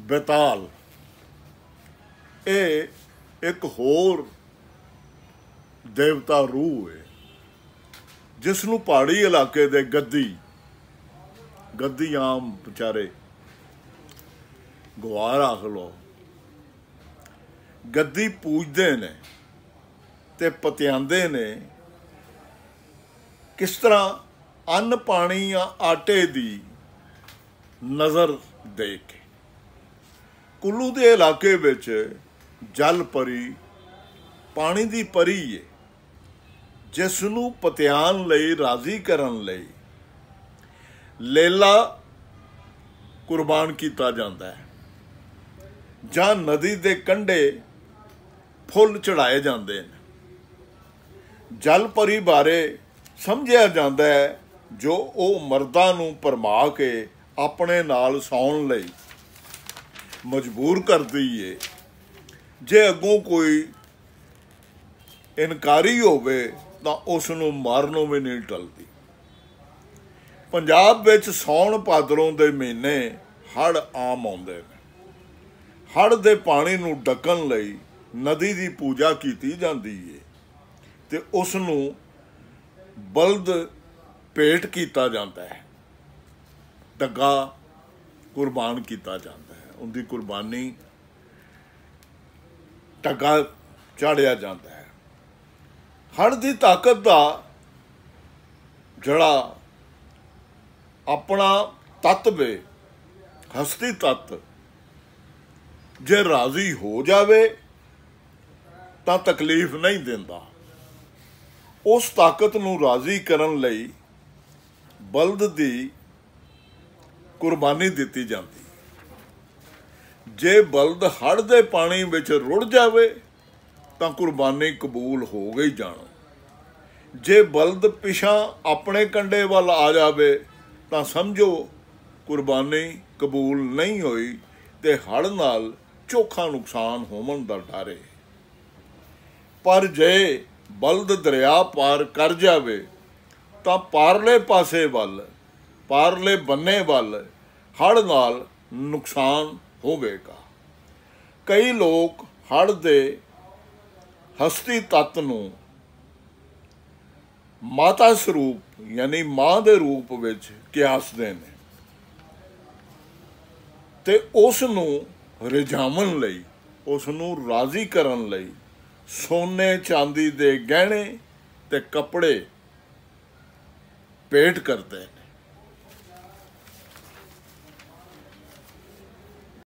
बेताल ये एक होर देवता रूह है जिसनों पहाड़ी इलाके दे गद्दी आम बेचारे गवार आख लो गद्दी पूजते ने ते पतियाते ने किस तरह अन्न पानी या आटे दी नज़र दे के कुल्लू के इलाके विच जल परी पानी दी परी है जिसनों पतियान लई राजी करन लई लेला कुर्बान किया जाता है जां नदी दे कंढे फुल चढ़ाए जाते हैं। जल परी बारे समझिया जाता है जो वो मर्दां नूं भरमा के अपने नाल सौण लई मजबूर करती है। जे अगों कोई इनकारी होवे तां उसनूं मारनों भी नहीं टलती। पंजाब विच सौण भादरों दे महीने हड़ आम आउंदे ने। हड़ दे पानी नूं ढकण लई नदी दी पूजा कीती जांदी है ते उसनूं बलद भेंट किया जाता है, डग्गा कुर्बान किया जाता है, उनकी कुर्बानी डग्गा चाढ़िया जाता है। हड़ की ताकत का जड़ा अपना तत्व है हस्ती तत्व जे राजी हो जावे तां तकलीफ नहीं देंदा। उस ताकत नूं राजी करन लई बलद दी कुर्बानी दिती जाती। जे बलद हड़ दे पानी विच रुड़ जावे तां कुर्बानी कबूल हो गई जानो। जे बलद पिछां अपने कंडे वाल आ जावे तां समझो कुर्बानी कबूल नहीं होई ते हड़ नाल चोखा नुकसान होवन दा डर है। पर जे बलद दरिया पार कर जावे तां पारले पासे वल पारले बन्ने वल हड़ नाल नुकसान होवेगा। कई लोग हड़ दे हस्ती तत्त नूं माता स्वरूप यानी मां दे रूप विच कियासदे ने ते उस नूं रिझावन लई उस नूं राजी करन लई सोने चांदी दे गहने ते कपड़े भेंट करते हैं।